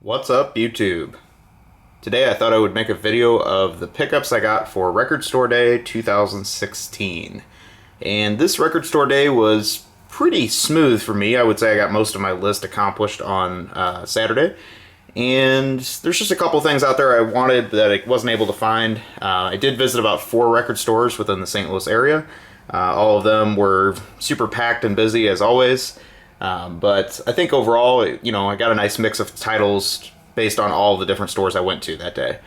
What's up, YouTube? Today I thought I would make a video of the pickups I got for Record Store Day 2016. And this Record Store Day was pretty smooth for me. I would say I got most of my list accomplished on Saturday. And there's just a couple things out there I wanted that I wasn't able to find. I did visit about 4 record stores within the St. Louis area. All of them were super packed and busy as always. But I think overall, I got a nice mix of titles based on all the different stores I went to that day.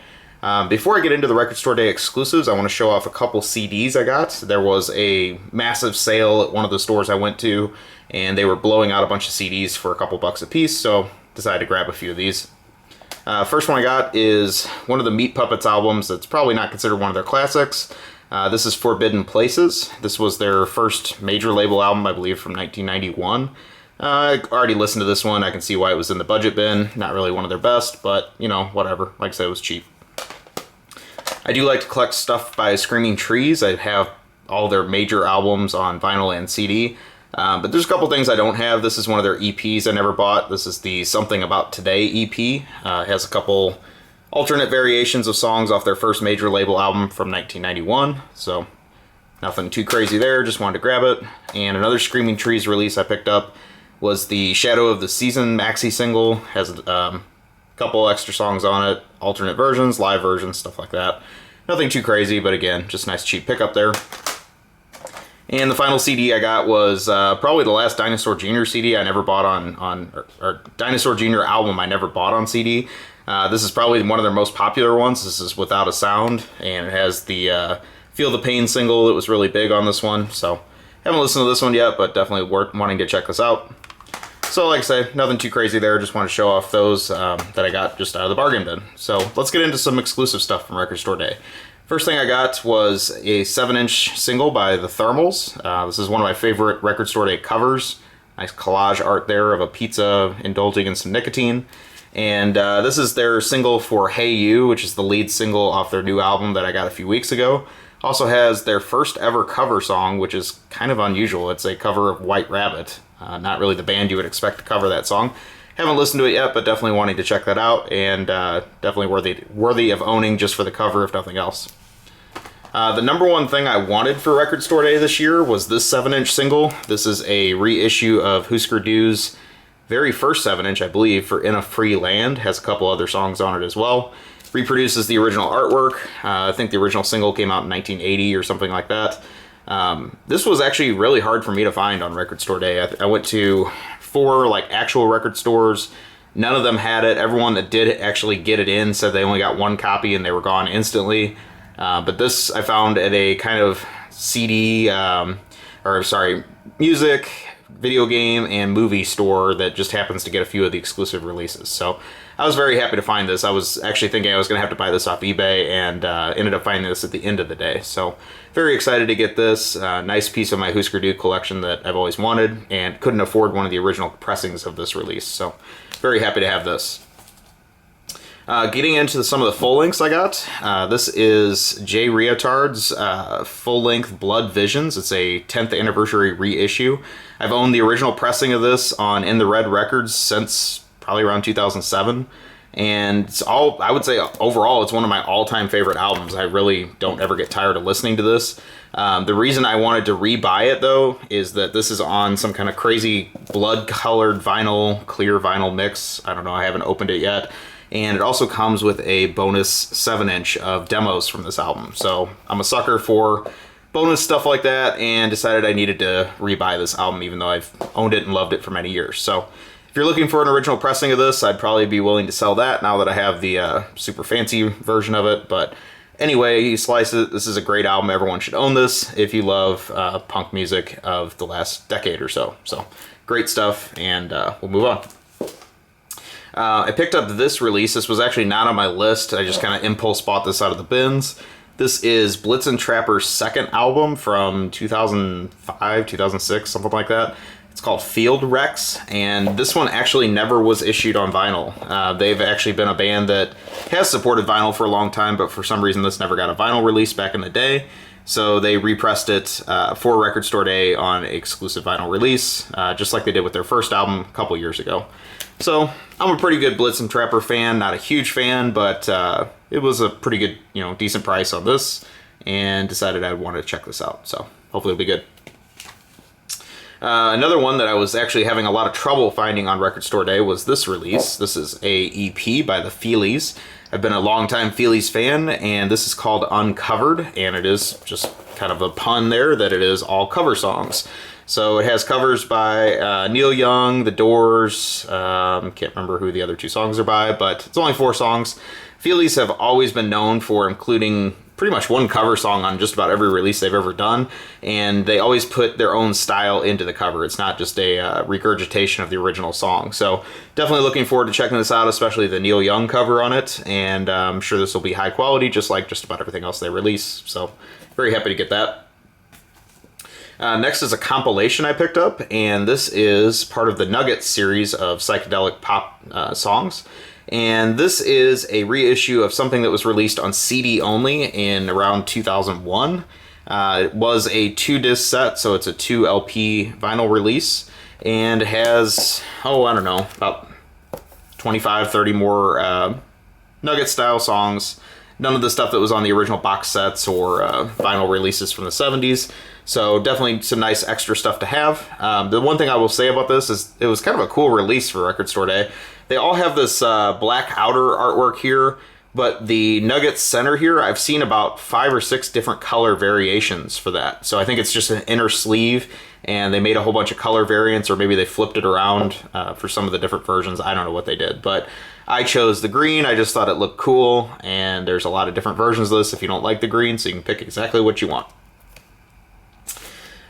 Before I get into the Record Store Day exclusives, I want to show off a couple CDs I got. There was a massive sale at one of the stores I went to, and they were blowing out a bunch of CDs for a couple bucks a piece, so decided to grab a few of these. First one I got is one of the Meat Puppets albums that's probably not considered one of their classics. This is Forbidden Places. This was their first major label album, I believe, from 1991. I already listened to this one. I can see why it was in the budget bin. Not really one of their best, but, whatever. Like I said, it was cheap. I do like to collect stuff by Screaming Trees. I have all their major albums on vinyl and CD. But there's a couple things I don't have. This is one of their EPs I never bought. This is the Something About Today EP. It has a couple alternate variations of songs off their first major label album from 1991. So nothing too crazy there. Just wanted to grab it. And another Screaming Trees release I picked up was the Shadow of the Season maxi single. Has a couple extra songs on it, alternate versions, live versions, stuff like that. Nothing too crazy, but again, just nice cheap pickup there. And the final CD I got was probably the last Dinosaur Jr. CD I never bought or Dinosaur Jr. album I never bought on CD. This is probably one of their most popular ones. This is Without a Sound, and it has the Feel the Pain single that was really big on this one. So haven't listened to this one yet, but definitely worth wanting to check this out. So like I say, nothing too crazy there. Just want to show off those that I got just out of the bargain bin. So let's get into some exclusive stuff from Record Store Day. First thing I got was a 7-inch single by the Thermals. This is one of my favorite Record Store Day covers. Nice collage art there of a pizza indulging in some nicotine. And this is their single for Hey You, which is the lead single off their new album that I got a few weeks ago. Also has their first ever cover song, which is kind of unusual. It's a cover of White Rabbit. Not really the band you would expect to cover that song. Haven't listened to it yet, but definitely wanting to check that out, and definitely worthy of owning just for the cover, if nothing else. The number one thing I wanted for Record Store Day this year was this 7-inch single. This is a reissue of Husker Du's very first 7-inch, I believe, for In a Free Land. Has a couple other songs on it as well. Reproduces the original artwork. I think the original single came out in 1980 or something like that. This was actually really hard for me to find on Record Store Day. I went to 4 actual record stores. None of them had it. Everyone that did actually get it in said they only got 1 copy and they were gone instantly. But this I found at a kind of music, video game, and movie store that just happens to get a few of the exclusive releases. So I was very happy to find this. I was actually thinking I was going to have to buy this off eBay, and ended up finding this at the end of the day. So very excited to get this. Nice piece of my Husker Du collection that I've always wanted, and couldn't afford one of the original pressings of this release. So very happy to have this. Getting into some of the full lengths I got. This is Jay Reatard's full-length Blood Visions. It's a 10th anniversary reissue. I've owned the original pressing of this on In the Red Records since probably around 2007. And it's I would say overall, it's one of my all-time favorite albums. I really don't ever get tired of listening to this. The reason I wanted to rebuy it, though, is that this is on some kind of crazy blood-colored vinyl, clear vinyl mix. I don't know, I haven't opened it yet. And it also comes with a bonus 7-inch of demos from this album. So I'm a sucker for bonus stuff like that, and decided I needed to rebuy this album, even though I've owned it and loved it for many years. So if you're looking for an original pressing of this, I'd probably be willing to sell that now that I have the super fancy version of it. But anyway, you slice it. This is a great album. Everyone should own this if you love punk music of the last decade or so. So great stuff, and we'll move on. I picked up this release. This was actually not on my list. I just kind of impulse bought this out of the bins. This is Blitzen Trappers' second album from 2005, 2006, something like that. It's called Field Rex, and this one actually never was issued on vinyl. They've actually been a band that has supported vinyl for a long time, but for some reason this never got a vinyl release back in the day. So they repressed it for Record Store Day on exclusive vinyl release, just like they did with their first album a couple years ago. So I'm a pretty good Blitzen Trapper fan, not a huge fan, but it was a pretty good, decent price on this, and decided I'd want to check this out. So hopefully it'll be good. Another one that I was actually having a lot of trouble finding on Record Store Day was this release. This is a EP by the Feelies. I've been a longtime Feelies fan, and this is called Uncovered, and it is just kind of a pun there that it is all cover songs. So it has covers by Neil Young, The Doors, can't remember who the other 2 songs are by, but it's only 4 songs. Feelies have always been known for including pretty much one cover song on just about every release they've ever done, and they always put their own style into the cover. It's not just a regurgitation of the original song. So definitely looking forward to checking this out, especially the Neil Young cover on it, and I'm sure this will be high quality, just like just about everything else they release. So very happy to get that. Next is a compilation I picked up, and this is part of the Nuggets series of psychedelic pop songs. And this is a reissue of something that was released on CD only in around 2001. It was a 2-disc set, so it's a 2 LP vinyl release, and has, I don't know, about 25, 30 more Nugget-style songs. None of the stuff that was on the original box sets or vinyl releases from the 70s. So definitely some nice extra stuff to have. The one thing I will say about this is it was kind of a cool release for Record Store Day. They all have this black outer artwork here, but the Nugget center here, I've seen about 5 or 6 different color variations for that. So I think it's just an inner sleeve, and they made a whole bunch of color variants, or maybe they flipped it around for some of the different versions. I don't know what they did, but I chose the green. I just thought it looked cool, and there's a lot of different versions of this if you don't like the green, so you can pick exactly what you want.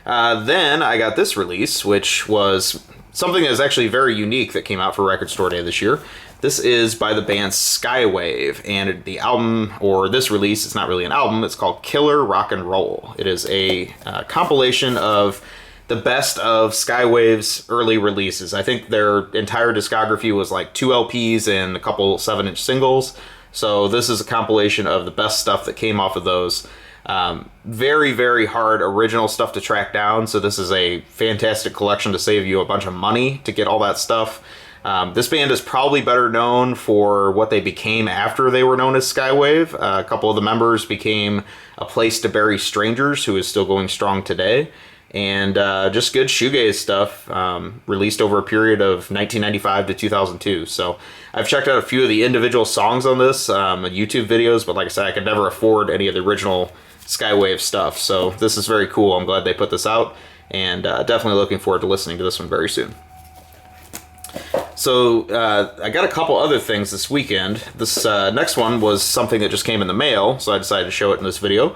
Then I got this release, which was something that is actually very unique that came out for Record Store Day this year. This is by the band Skywave, and the album, or this release, it's not really an album, it's called Killer Rock and Roll. It is a compilation of the best of Skywave's early releases. I think their entire discography was like 2 LPs and a couple 7-inch singles. So this is a compilation of the best stuff that came off of those. Very, very hard original stuff to track down, so this is a fantastic collection to save you a bunch of money to get all that stuff. This band is probably better known for what they became after they were known as Skywave. A couple of the members became A Place to Bury Strangers, who is still going strong today, and just good shoegaze stuff, released over a period of 1995 to 2002. So I've checked out a few of the individual songs on this, YouTube videos, but like I said, I could never afford any of the original Skywave stuff. So this is very cool. I'm glad they put this out, and definitely looking forward to listening to this one very soon. So I got a couple other things this weekend. This next one was something that just came in the mail, so I decided to show it in this video.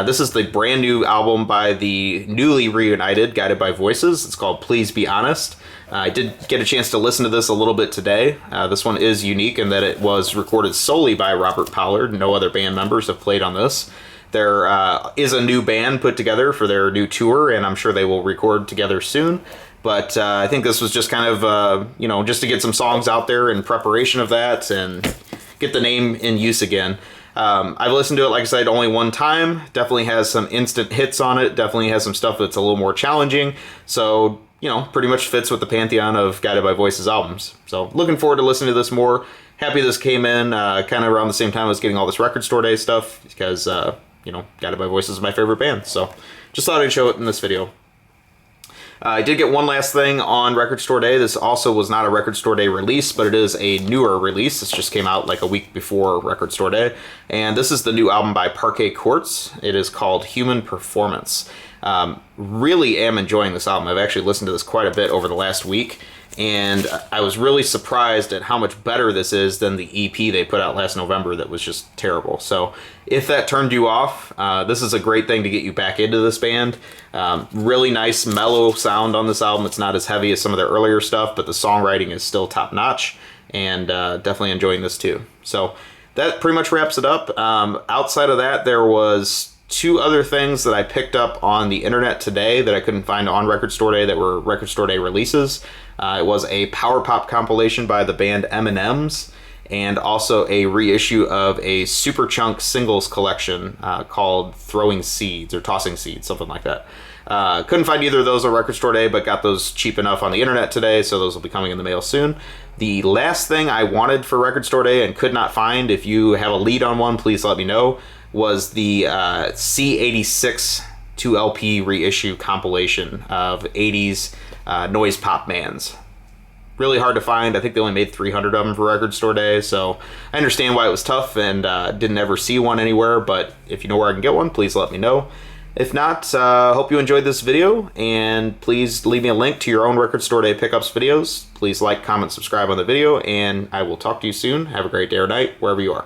This is the brand new album by the newly reunited Guided by Voices. It's called Please Be Honest. I did get a chance to listen to this a little bit today. This one is unique in that it was recorded solely by Robert Pollard. No other band members have played on this. There is a new band put together for their new tour, and I'm sure they will record together soon. But I think this was just kind of, just to get some songs out there in preparation of that and get the name in use again. I've listened to it, like I said, only one time. Definitely has some instant hits on it. Definitely has some stuff that's a little more challenging. So, pretty much fits with the pantheon of Guided by Voices albums. So looking forward to listening to this more. Happy this came in kind of around the same time I was getting all this Record Store Day stuff because, Guided by Voices is my favorite band. So just thought I'd show it in this video. I did get one last thing on Record Store Day. This also was not a Record Store Day release, but it is a newer release. This just came out like a week before Record Store Day. And this is the new album by Parquet Courts. It is called Human Performance. Really am enjoying this album. I've actually listened to this quite a bit over the last week, and I was really surprised at how much better this is than the EP they put out last November that was just terrible. So if that turned you off, this is a great thing to get you back into this band. Really nice mellow sound on this album. It's not as heavy as some of their earlier stuff, but the songwriting is still top notch, and definitely enjoying this too. So that pretty much wraps it up. Outside of that, there was 2 other things that I picked up on the internet today that I couldn't find on Record Store Day that were Record Store Day releases. It was a power pop compilation by the band M&M's, and also a reissue of a Super Chunk singles collection called Throwing Seeds, or Tossing Seeds, something like that. Couldn't find either of those on Record Store Day, but got those cheap enough on the internet today, so those will be coming in the mail soon. The last thing I wanted for Record Store Day and could not find, if you have a lead on one, please let me know, was the C86 2LP reissue compilation of 80s noise pop bands. Really hard to find. I think they only made 300 of them for Record Store Day, so I understand why it was tough and didn't ever see one anywhere, but if you know where I can get one, please let me know. If not, hope you enjoyed this video, and please leave me a link to your own Record Store Day pickups videos. Please like, comment, subscribe on the video, and I will talk to you soon. Have a great day or night, wherever you are.